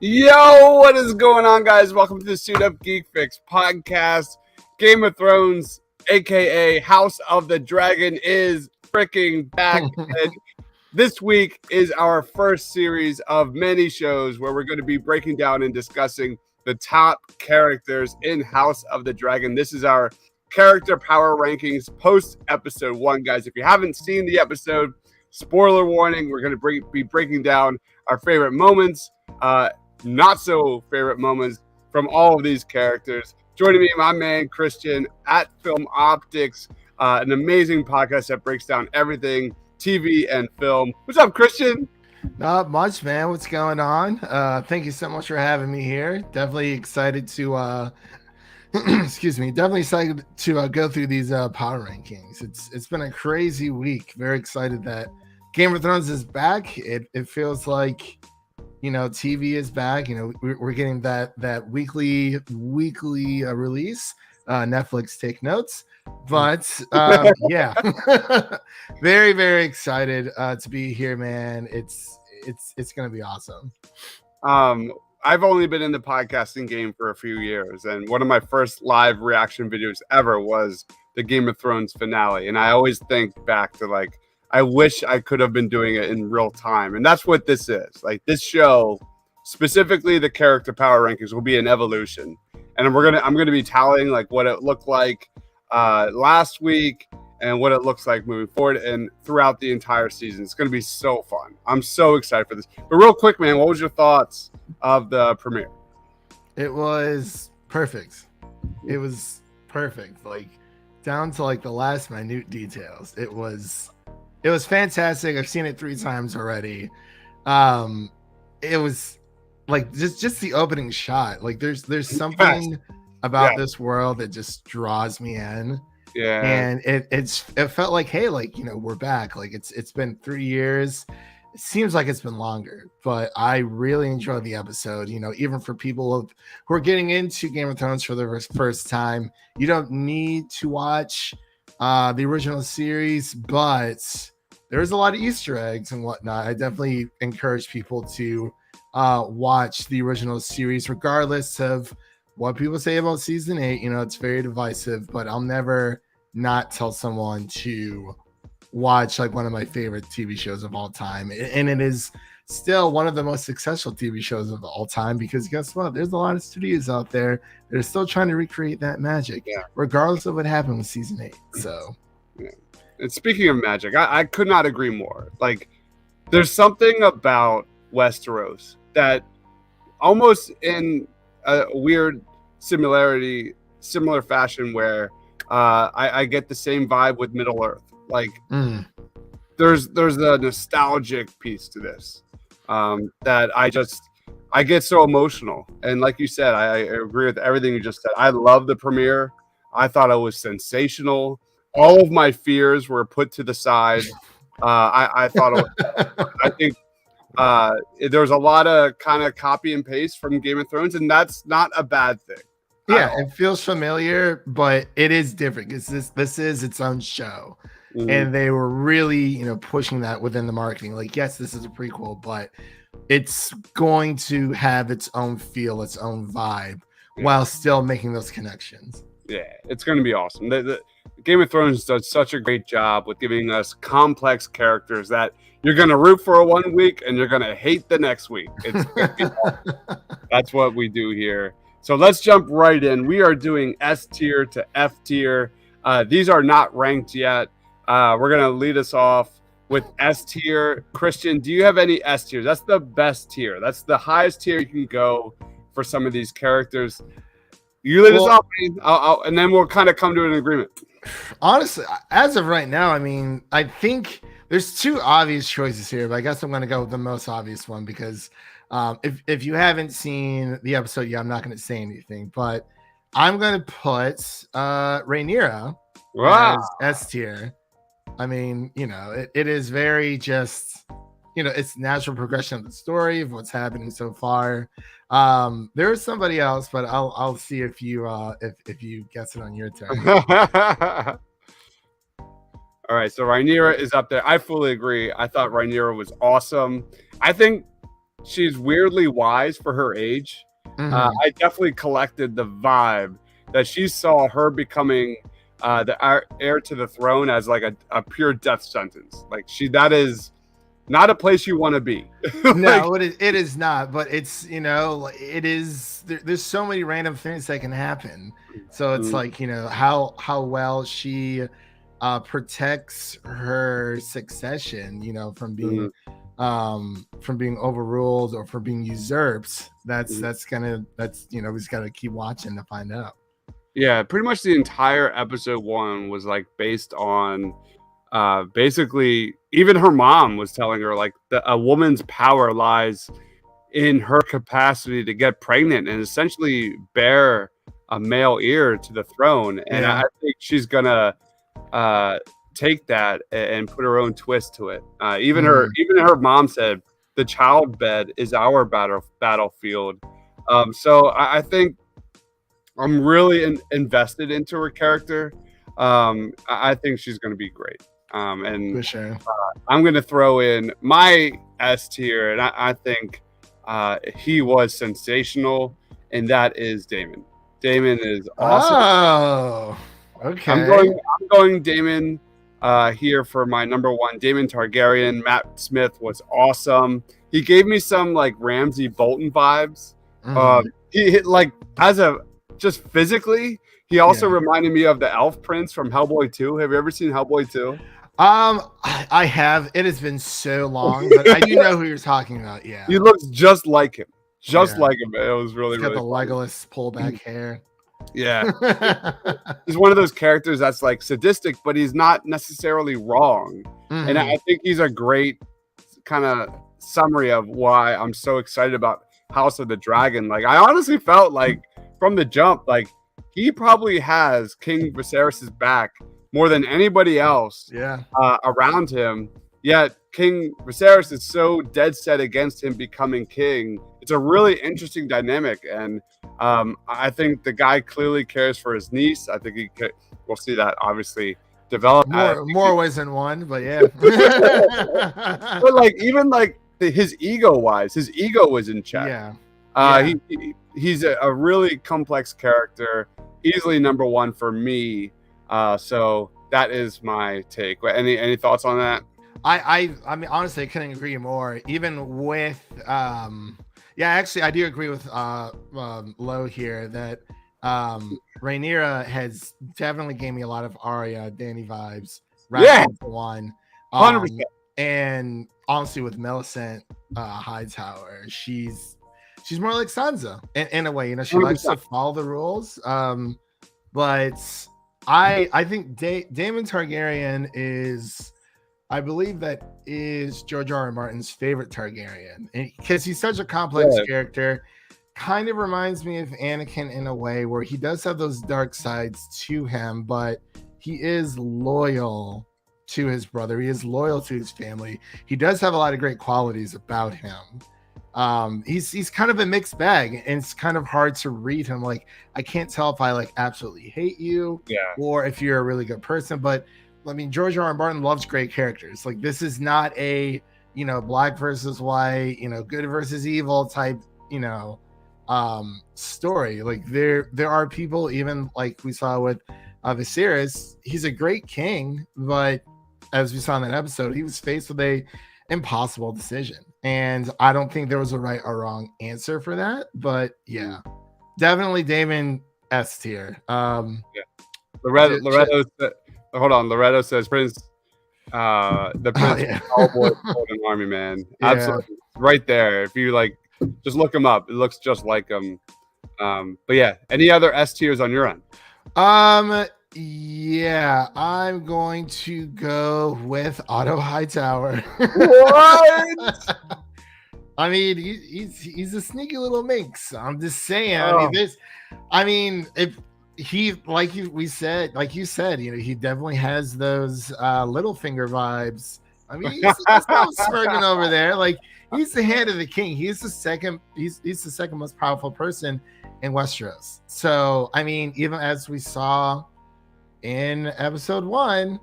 Yo, what is going on, guys? Welcome to the Suit Up Geek Fix podcast. Game of Thrones, aka House of the Dragon, is freaking back. And this week is our first series of many shows where we're going to be breaking down and discussing the top characters in House of the Dragon. This is our character power rankings post episode 1, guys. If you haven't seen the episode, spoiler warning, we're going to be breaking down our favorite moments, not so favorite moments from all of these characters. Joining me, my man Christian at Film Optics, an amazing podcast that breaks down everything TV and film. What's up, Christian? Not much, man. What's going on? Thank you so much for having me here. Definitely excited to definitely excited to go through these power rankings. It's been a crazy week. Very excited that Game of Thrones is back. It feels like, TV is back. We're getting that weekly release. Netflix, take notes. But yeah, very, very excited to be here, man. It's gonna be awesome. I've only been in the podcasting game for a few years, and one of my first live reaction videos ever was the Game of Thrones finale. And I always think back to I wish I could have been doing it in real time. And that's what this is. Like, this show, specifically the character power rankings, will be an evolution. And I'm gonna be tallying what it looked like last week and what it looks like moving forward and throughout the entire season. It's gonna be so fun. I'm so excited for this. But real quick, man, what was your thoughts of the premiere? It was perfect. It was perfect. Down to the last minute details. It was fantastic. I've seen it 3 times already. It was just the opening shot. There's something about this world that just draws me in. Yeah. And it felt like, hey, we're back. It's been 3 years. It seems like it's been longer, but I really enjoyed the episode. Even for people who are getting into Game of Thrones for the first time, you don't need to watch the original series, but there's a lot of Easter eggs and whatnot. I definitely encourage people to watch the original series, regardless of what people say about season 8. It's very divisive, but I'll never not tell someone to watch one of my favorite TV shows of all time. And it is still one of the most successful TV shows of all time, because guess what? There's a lot of studios out there that are still trying to recreate that magic, regardless of what happened with season 8. So, yeah. And speaking of magic, I could not agree more. There's something about Westeros that almost in a weird similar fashion where I get the same vibe with Middle Earth. There's a nostalgic piece to this that I get so emotional. And like you said, I agree with everything you just said. I love the premiere. I thought it was sensational. All of my fears were put to the side. I think there's a lot of kind of copy and paste from Game of Thrones, and that's not a bad thing. Yeah, it feels familiar, but it is different because this is its own show. Mm-hmm. And they were really, pushing that within the marketing. Yes, this is a prequel, but it's going to have its own feel, its own vibe, while still making those connections. Yeah, it's going to be awesome. The Game of Thrones does such a great job with giving us complex characters that you're going to root for 1 week and you're going to hate the next week. It's gonna be awesome. That's what we do here. So let's jump right in. We are doing S tier to F tier. These are not ranked yet. We're going to lead us off with S tier. Christian, do you have any S tiers? That's the best tier. That's the highest tier you can go for some of these characters. You lead us off, and then we'll kind of come to an agreement. Honestly, as of right now, I think there's 2 obvious choices here, but I guess I'm going to go with the most obvious one because if you haven't seen the episode, I'm not going to say anything, but I'm going to put Rhaenyra as S tier. It is very just, it's natural progression of the story of what's happening so far. There's somebody else, but I'll see if you guess it on your turn. All right, so Rhaenyra is up there. I fully agree. I thought Rhaenyra was awesome. I think she's weirdly wise for her age. I definitely collected the vibe that she saw her becoming the heir to the throne as like a pure death sentence. Like that is not a place you want to be. No, it is not, but it's, it is, there's so many random things that can happen. So it's like, how well she protects her succession, from being overruled or from being usurped. That's we just gotta keep watching to find out. Yeah, pretty much the entire episode 1 was like based on basically even her mom was telling her like a woman's power lies in her capacity to get pregnant and essentially bear a male heir to the throne. And I think she's gonna take that and put her own twist to it. Even her mom said the child bed is our battlefield. So I think I'm really invested into her character. I think she's going to be great. And for sure. I'm going to throw in my S tier, and I think he was sensational, and that is Damon. Damon is awesome. Oh, okay. I'm going Damon here for my number 1. Damon Targaryen. Matt Smith was awesome. He gave me some like Ramsay Bolton vibes. He like just physically, he also reminded me of the Elf Prince from Hellboy 2. Have you ever seen Hellboy 2? I have. It has been so long, but I do know who you're talking about. Yeah, he looks just like him. Like him. It was really, he's got really the funny. Legolas pullback hair. Yeah. He's one of those characters that's like sadistic, but he's not necessarily wrong. And I think he's a great kind of summary of why I'm so excited about House of the Dragon. Like, I honestly felt like from the jump, like he probably has King Viserys's back more than anybody else around him. Yet King Viserys is so dead set against him becoming king. It's a really interesting dynamic, and I think the guy clearly cares for his niece. I think we'll see that obviously develop more ways than one, but yeah. But like even like his ego was in check. He's a really complex character, easily number 1 for me. So that is my take. Any thoughts on that? I mean, honestly, I couldn't agree more. Even with actually, I do agree with Lo here that Rhaenyra has definitely gave me a lot of Arya Dany vibes. One, 100%. And honestly, with Millicent Hightower, she's more like Sansa in a way. She 100%. Likes to follow the rules. But I think Damon Targaryen is, I believe that is George R.R. Martin's favorite Targaryen, because he's such a complex character. Kind of reminds me of Anakin in a way, where he does have those dark sides to him, but he is loyal to his brother. He is loyal to his family. He does have a lot of great qualities about him. He's kind of a mixed bag, and it's kind of hard to read him. Like, I can't tell if I like absolutely hate you or if you're a really good person. But I mean, George R.R. Martin loves great characters. Like, this is not a black versus white, good versus evil type story. Like, there are people, even like we saw with Viserys. He's a great king, but as we saw in that episode, he was faced with a impossible decision, and I don't think there was a right or wrong answer for that. But definitely Damon S tier. Loretto hold on. Loretto says Prince, the Prince Hellboy Golden Army, man. Absolutely, right there. If you like, just look him up. It looks just like him. But yeah, any other S tiers on your end? Yeah, I'm going to go with Otto Hightower. What? I mean, he's a sneaky little minx. I'm just saying. If he, like you said, he definitely has those Littlefinger vibes. I mean, he's not smirking over there. Like, he's the hand of the king. He's the second most powerful person in Westeros. So, I mean, even as we saw in episode 1,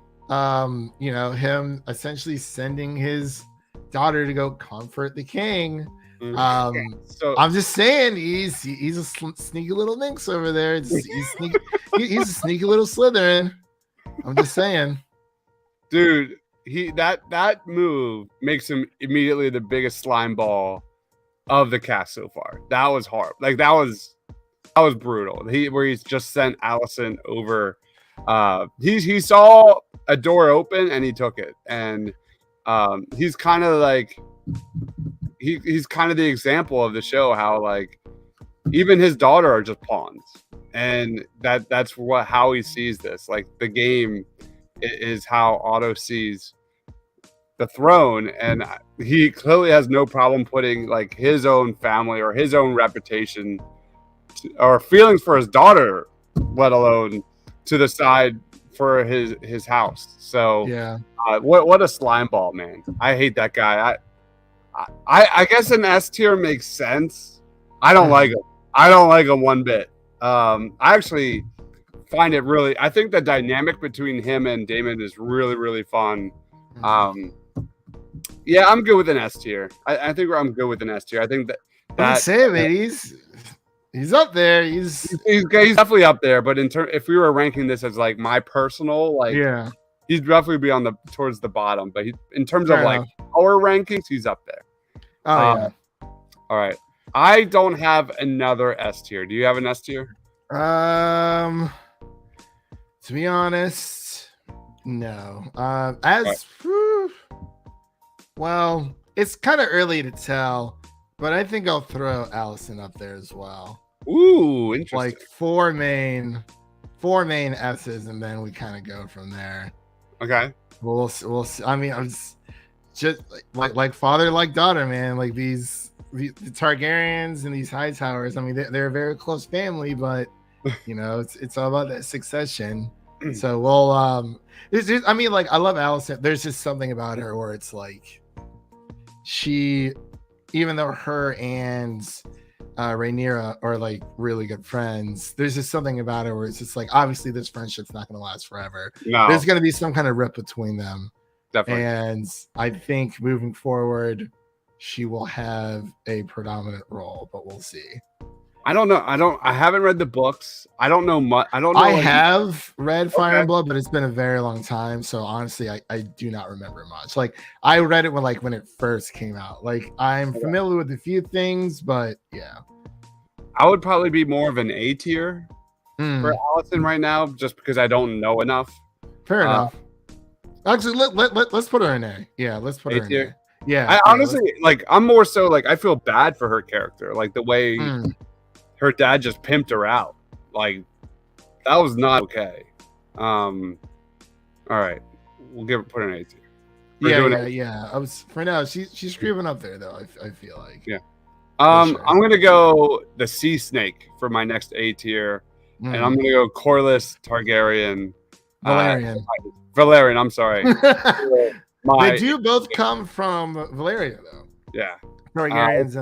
him essentially sending his daughter to go comfort the king. So I'm just saying he's a sneaky little minx over there. He's a sneaky little Slytherin. I'm just saying, dude, that move makes him immediately the biggest slime ball of the cast so far. That was hard. Like that was brutal. He's just sent Allison over. He saw a door open and he took it, and he's kind of like he's kind of the example of the show how like even his daughter are just pawns, and that's how he sees this. Like the game is how Otto sees the throne, and he clearly has no problem putting like his own family or his own reputation or feelings for his daughter, let alone to the side for his house. So yeah. What a slime ball, man. I hate that guy. I guess an S tier makes sense. I don't like him. I don't like him one bit. I actually find it really. I think the dynamic between him and Damon is really, really fun. Yeah, I'm good with an S tier. I think I'm good with an S tier. I think that say, man, he's up there. He's definitely up there. But if we were ranking this as like my personal, like, yeah, he'd definitely be towards the bottom. But in terms Fair of enough. like our rankings, he's up there. Oh yeah. All right. I don't have another S tier. Do you have an S tier? To be honest, no. Well, it's kind of early to tell, but I think I'll throw Allison up there as well. Ooh, interesting. Like four main S's, and then we kind of go from there. Okay. We'll see. I mean, I'm just like father, like daughter, man. Like the Targaryens and these Hightowers. I mean, they're a very close family, but you know, it's all about that succession. So we'll I mean, like I love Allison. There's just something about her where it's like she, even though her and Rhaenyra are like really good friends, there's just something about her where it's just like obviously this friendship's not going to last forever. No. There's going to be some kind of rip between them. Definitely. And I think moving forward, she will have a predominant role, but we'll see. I don't know. I haven't read the books. I don't know much. I don't know. I have read Fire and Blood, but it's been a very long time. So honestly, I do not remember much. Like I read it when it first came out. Like I'm familiar with a few things, but yeah. I would probably be more of an A tier for Allison right now, just because I don't know enough. Fair enough. Actually, let's put her in A. Yeah, let's put her in A. Yeah. I honestly like. I'm more so like I feel bad for her character, like the way her dad just pimped her out. Like that was not okay. All right, we'll put her in A tier. Yeah. I was for now. She's creeping up there though. I feel like. Yeah. I'm gonna go the Sea Snake for my next A tier, and I'm gonna go Corlys Targaryen. Valerian. I'm sorry. They do both come from Valyria though. Yeah. Targaryens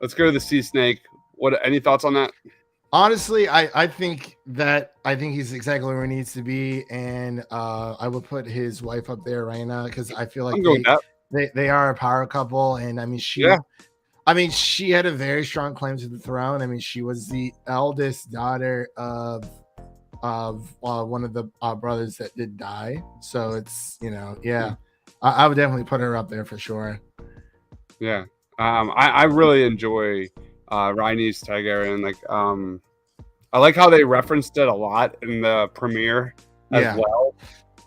Let's go to the Sea Snake. Any thoughts on that? Honestly, I think he's exactly where he needs to be, and I would put his wife up there right now because I feel like they are a power couple, and I mean she had a very strong claim to the throne. I mean she was the eldest daughter of one of the brothers that did die, so it's I would definitely put her up there for sure. Yeah. I really enjoy Rhaenys Targaryen. Like I like how they referenced it a lot in the premiere as well.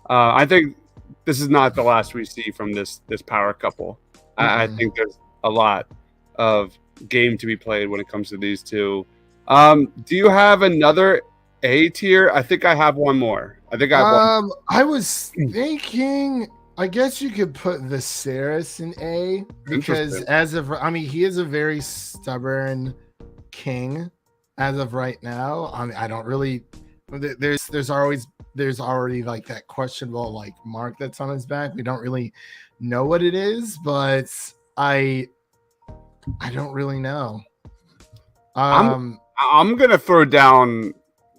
I think this is not the last we see from this power couple. I think there's a lot of game to be played when it comes to these two. Do you have another A tier? I think I have one more. I was thinking, I guess you could put Viserys in A because he is a very stubborn king as of right now. I mean, I don't really. There's already like that questionable like mark that's on his back. We don't really know what it is, but I don't really know. I'm gonna throw down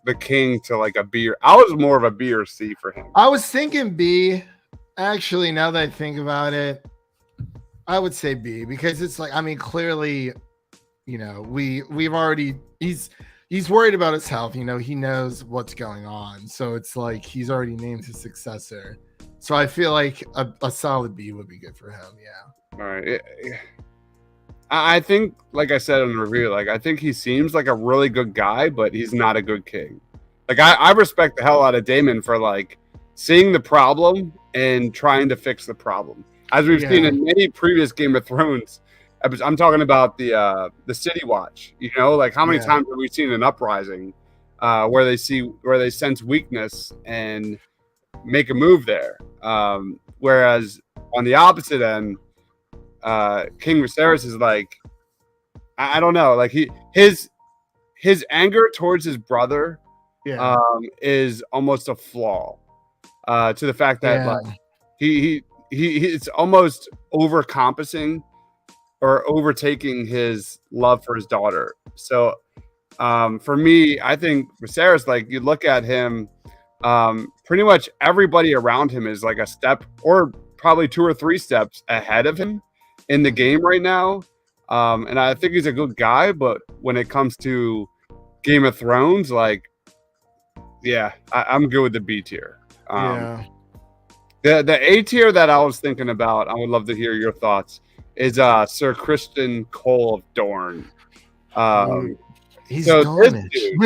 the king to like a B. I was more of a B or C for him. I was thinking B. Actually, now that I think about it, I would say B, because it's like, I mean, clearly, we've already he's worried about his health. He knows what's going on, so it's like he's already named his successor. So I feel like a solid B would be good for him. Yeah. All right. I think, like I said in the review, like I think he seems like a really good guy, but he's not a good king. Like I respect the hell out of Damon for like seeing the problem and trying to fix the problem, as we've seen in many previous Game of Thrones. I'm talking about the City Watch. Like how many times have we seen an uprising where they sense weakness and make a move there, whereas on the opposite end, King Viserys is like, I don't know, like his anger towards his brother is almost a flaw, to the fact that like he it's almost overcompensating or overtaking his love for his daughter. So for me, I think Viserys, like you look at him, pretty much everybody around him is like a step or probably 2 or 3 steps ahead of him in the game right now. And I think he's a good guy, but when it comes to Game of Thrones, like, I'm good with the B tier. The A tier that I was thinking about, I would love to hear your thoughts, is Sir Criston Cole of Dorne. He's Dornish. He's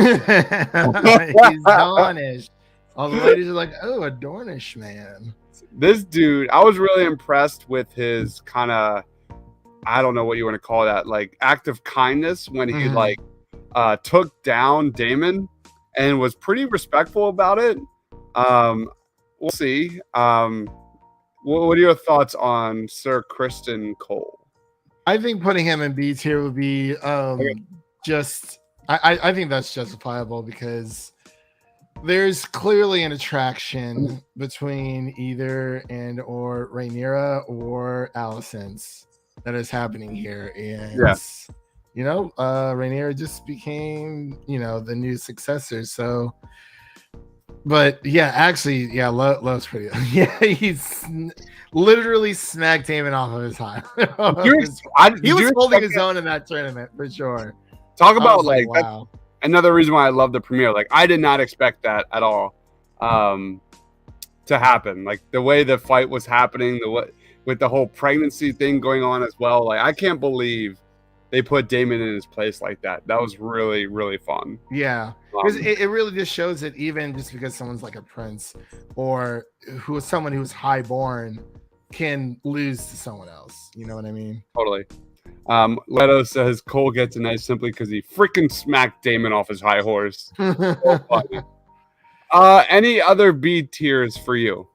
Dornish. All the ladies are like, oh, a Dornish man. This dude, I was really impressed with his kind of, I don't know what you want to call that, like act of kindness when he like took down Damon and was pretty respectful about it. We'll see. What are your thoughts on Sir Criston Cole? I think putting him in B tier would be just. I think that's justifiable because there's clearly an attraction between either and or Rhaenyra or Alicent's that is happening here, and Rhaenyra just became the new successor. So, but Lo's pretty. He's literally smacked Damon off of his high. He was holding his own in that tournament for sure. Talk about like wow. Another reason why I love the premiere. Like I did not expect that at all to happen. Like the way the fight was happening, with the whole pregnancy thing going on as well. Like I can't believe they put Damon in his place like that. That was really, really fun. Yeah, because it really just shows that even just because someone's like a prince or who is someone who's highborn can lose to someone else. You know what I mean? Totally. Leto says Cole gets a nice simply because he freaking smacked Damon off his high horse. So funny. Any other B tiers for you?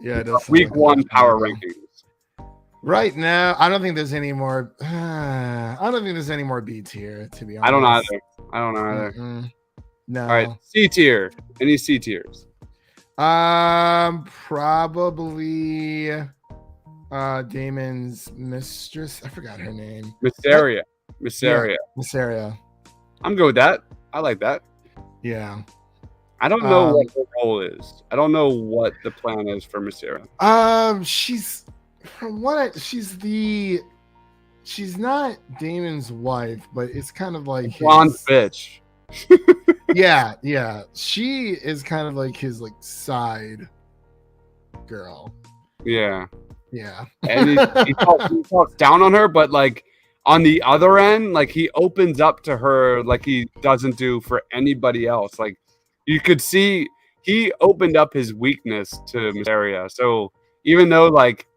It does week 1 power rankings. Right now, I don't think there's any more. I don't think there's any more B tier, to be honest. I don't know either. No. All right, C tier. Any C tiers? Probably Damon's mistress. I forgot her name. Mysteria. I'm good with that. I like that. Yeah. I don't know what her role is. I don't know what the plan is for Mysteria. She's not Damon's wife, but it's kind of like blonde bitch. yeah. She is kind of like his like side girl. Yeah. And he talks down on her, but like on the other end, like he opens up to her like he doesn't do for anybody else. Like you could see he opened up his weakness to Mysteria. So even though like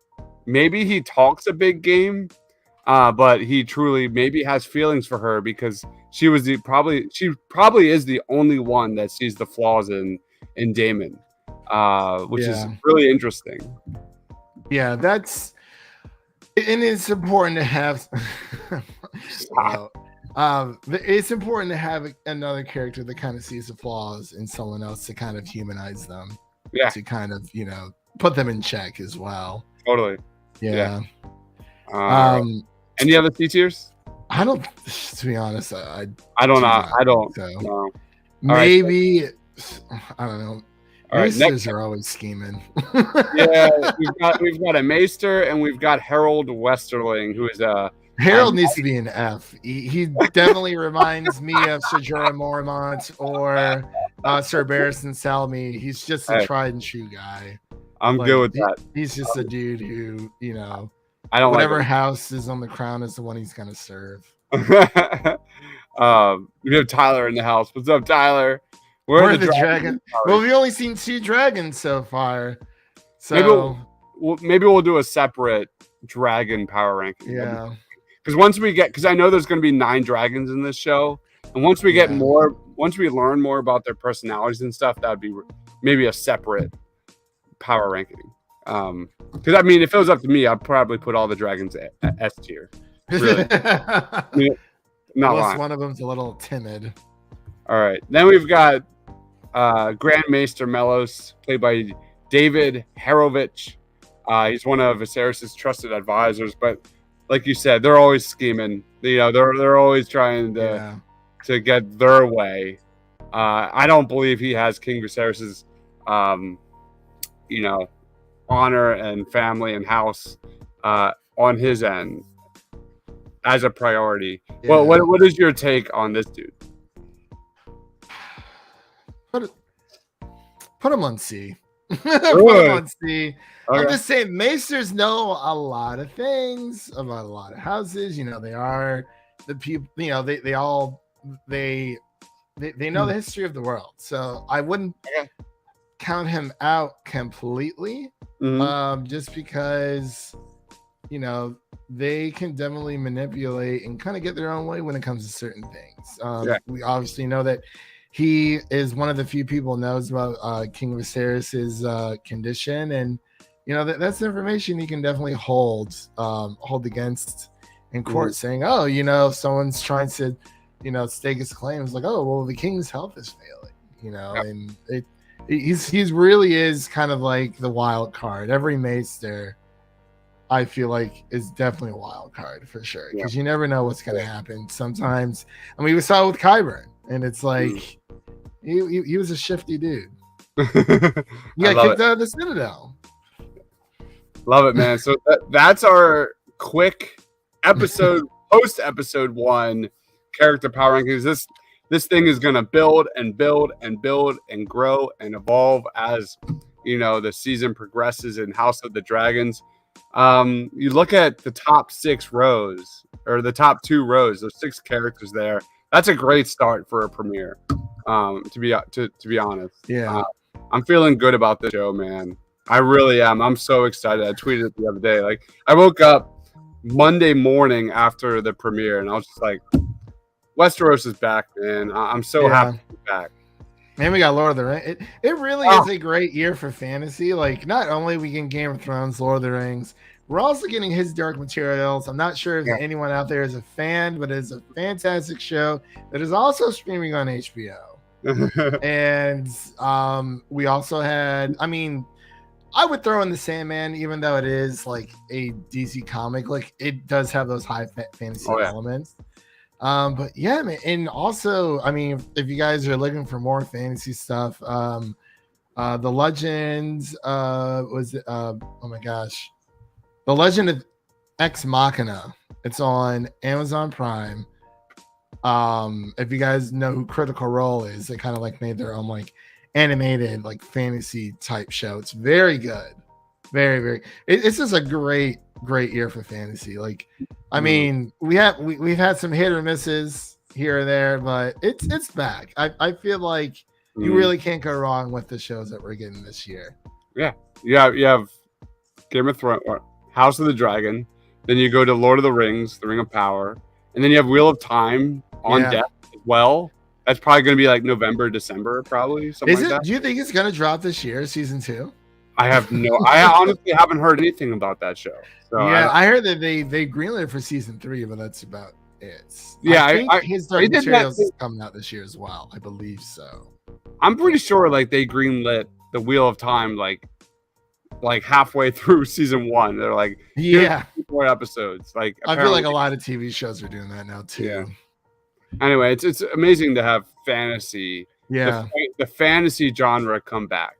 maybe he talks a big game, but he truly maybe has feelings for her because she probably is the only one that sees the flaws in Damon, which is really interesting. Yeah, it's important to have. It's important to have another character that kind of sees the flaws in someone else to kind of humanize them. Yeah. To kind of put them in check as well. Totally. Yeah. Any other C tiers? I don't. To be honest, I don't know. I don't. So. No. Maybe I don't know. All right, next. Maesters are always scheming. Yeah, we've got a Maester and we've got Harold Westerling, who is Harold needs to be an F. He definitely reminds me of Sir Jorah Mormont or Sir Barristan Selmy. He's just a tried and true guy. I'm good with that. He's just a dude who, I don't whatever like house is on the crown is the one he's gonna serve. We have Tyler in the house. What's up, Tyler? We're the dragon. Well, we've only seen 2 dragons so far. So maybe we'll do a separate dragon power ranking. Yeah. Because I know there's going to be 9 dragons in this show, and once we learn more about their personalities and stuff, that would be maybe a separate power ranking. Because I mean, if it was up to me, I'd probably put all the dragons at S tier. Really, not unless one of them's a little timid. All right, then we've got Grand Maester Melos, played by David Harovich. He's one of Viserys' trusted advisors, but like you said, they're always scheming. They're always trying to get their way. I don't believe he has King Viserys' honor and family and house on his end as a priority. Yeah. Well, what is your take on this dude? Put him on C. Put him on C. Okay. I'm just saying, Maesters know a lot of things about a lot of houses. They are the people. They know the history of the world. So I wouldn't count him out completely. Just because they can definitely manipulate and kind of get their own way when it comes to certain things. We obviously know that he is one of the few people knows about King Viserys' condition, and that's information he can definitely hold against in court, saying, someone's trying to stake his claims, like, oh, well, the king's health is failing, and he's really is kind of like the wild card. Every Maester, I feel like, is definitely a wild card for sure, because you never know what's going to happen. Sometimes, we saw it with Qyburn, and it's like he was a shifty dude. Yeah, kicked out of the Citadel. Love it, man. So that's our quick episode, post episode 1 character power rankings. This thing is going to build and build and build and grow and evolve as the season progresses in House of the Dragons. You look at the top 6 rows, or the top 2 rows, there's 6 characters there. That's a great start for a premiere. To be honest, I'm feeling good about this show, man. I really am. I'm so excited. I tweeted it the other day. Like, I woke up Monday morning after the premiere, and I was just like, Westeros is back, man. I'm so happy to be back. Man, we got Lord of the Rings. It really is a great year for fantasy. Like, not only we get Game of Thrones, Lord of the Rings, we're also getting His Dark Materials. I'm not sure if anyone out there is a fan, but it's a fantastic show that is also streaming on HBO. And we also had, I would throw in the Sandman, even though it is like a DC comic. Like, it does have those high fantasy elements. But yeah, man. And also, if you guys are looking for more fantasy stuff, the Legends oh my gosh, The Legend of Ex Machina. It's on Amazon Prime. If you guys know who Critical Role is, they kind of like made their own like animated like fantasy type show. It's very good, very very. It's just a great year for fantasy. Like, we've had some hit or misses here and there, but it's back. I feel like you really can't go wrong with the shows that we're getting this year. Yeah, you have Game of Thrones, House of the Dragon, then you go to Lord of the Rings, The Ring of Power, and then you have Wheel of Time on deck as well. That's probably going to be like November, December, probably. Something like that. Do you think it's going to drop this year, season 2? I honestly haven't heard anything about that show. So I heard that they greenlit it for season 3, but that's about it. Yeah, I think His Dark Materials is coming out this year as well. I believe so. I'm pretty sure like they greenlit the Wheel of Time like halfway through season 1. They're like, 4 episodes. Like, I feel like a lot of TV shows are doing that now too. Yeah. Anyway, it's amazing to have fantasy. Yeah. The fantasy genre come back.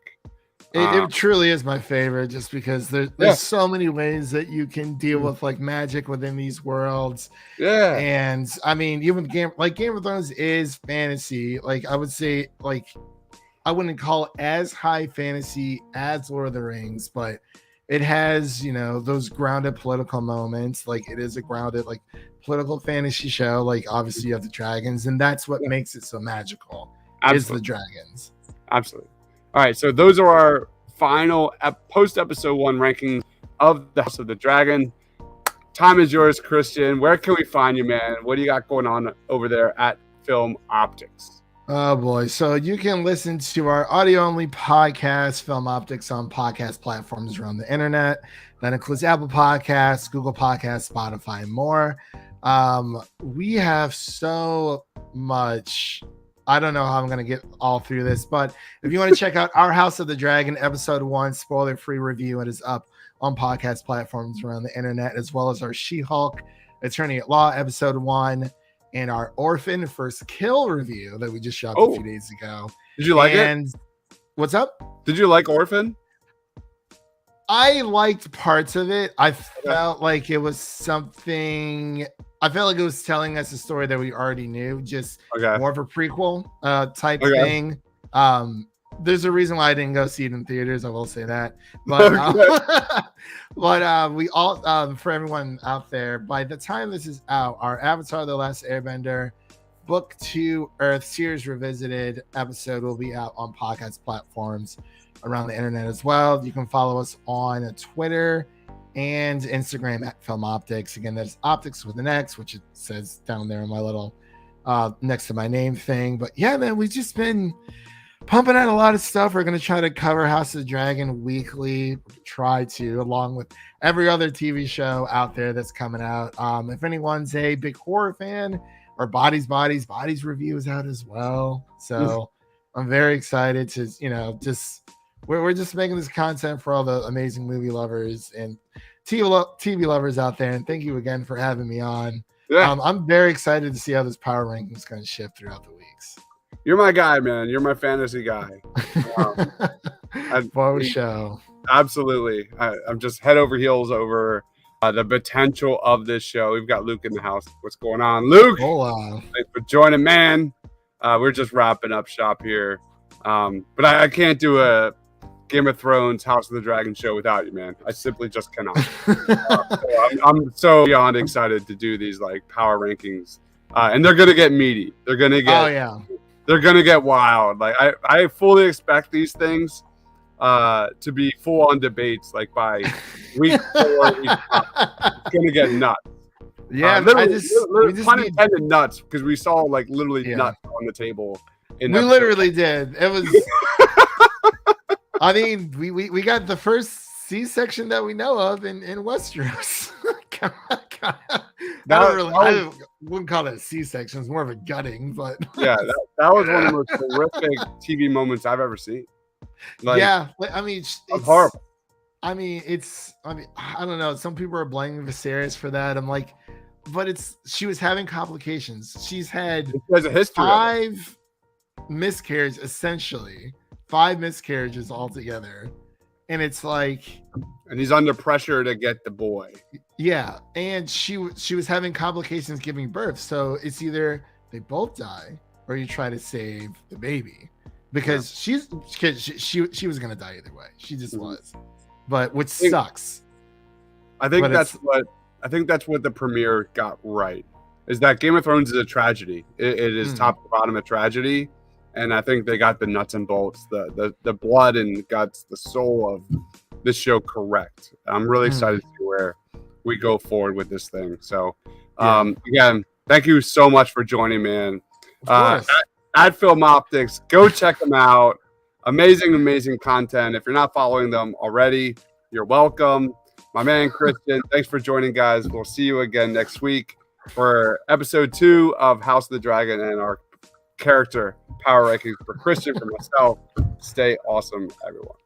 It truly is my favorite, just because there's so many ways that you can deal with like magic within these worlds. Yeah. And I mean, even Game of Thrones is fantasy. Like I would say, like I wouldn't call it as high fantasy as Lord of the Rings, but it has, those grounded political moments. Like it is a grounded like political fantasy show. Like obviously you have the dragons, and that's what makes it so magical. Is the dragons. Absolutely. All right, so those are our final post episode 1 rankings of the House of the Dragon. Time is yours, Christian. Where can we find you, man? What do you got going on over there at Film Optics? Oh boy. So you can listen to our audio only podcast, Film Optics, on podcast platforms around the internet. That includes Apple Podcasts, Google Podcasts, Spotify, and more. We have so much. I don't know how I'm going to get all through this, but if you want to check out our House of the Dragon episode 1 spoiler-free review, it is up on podcast platforms around the internet, as well as our She-Hulk Attorney at Law episode 1 and our Orphan First Kill review that we just shot a few days ago. Did you like it? What's up? Did you like Orphan? I liked parts of it. I felt like it was something. I felt like it was telling us a story that we already knew, just more of a prequel type thing. There's a reason why I didn't go see it in theaters. I will say that, but we all, for everyone out there, by the time this is out, our Avatar: The Last Airbender Book 2 Earth Series Revisited episode will be out on podcast platforms around the internet as well. You can follow us on Twitter and Instagram at Film Optics. Again, that's Optics with an X, which it says down there in my little next to my name thing. But yeah, man, we've just been pumping out a lot of stuff. We're going to try to cover House of the Dragon weekly, along with every other TV show out there that's coming out. If anyone's a big horror fan, our Bodies review is out as well. So I'm very excited to, we're just making this content for all the amazing movie lovers and TV lovers out there. And thank you again for having me on. Yeah. I'm very excited to see how this power ranking is going to shift throughout the weeks. You're my guy, man. You're my fantasy guy. For show. Absolutely. I'm just head over heels over the potential of this show. We've got Luke in the house. What's going on, Luke? Hola. Thanks for joining, man. We're just wrapping up shop here. But I can't do a Game of Thrones House of the Dragon show without you, man. I simply just cannot. I'm so beyond excited to do these like power rankings. And they're going to get meaty. They're going to get They're going to get wild. Like I fully expect these things to be full on debates like by week 4, week 5. It's going to get nuts. Yeah, literally pun intended nuts, because we saw like literally nuts on the table. We literally did. It was I mean, we got the first C-section that we know of in Westeros. I wouldn't call it a C-section. It's more of a gutting, but yeah, that was one of the most horrific TV moments I've ever seen. Like, yeah, I mean, it's horrible. I mean, I don't know. Some people are blaming Viserys for that. I'm like, but she was having complications. She's had a history 5 miscarriages, essentially 5 miscarriages altogether, and it's like, and he's under pressure to get the boy. Yeah, and she was having complications giving birth, so it's either they both die or you try to save the baby, because she was gonna die either way. She just was, but which sucks. I think that's what the premiere got right, is that Game of Thrones is a tragedy. It is top to bottom a tragedy. And I think they got the nuts and bolts, the blood and guts, the soul of this show correct. I'm really excited to see where we go forward with this thing. So, again, thank you so much for joining, man. At Film Optics, go check them out. Amazing content. If you're not following them already, you're welcome. My man, Christian, thanks for joining, guys. We'll see you again next week for episode 2 of House of the Dragon and our character power rankings for Christian, for myself. Stay awesome, everyone.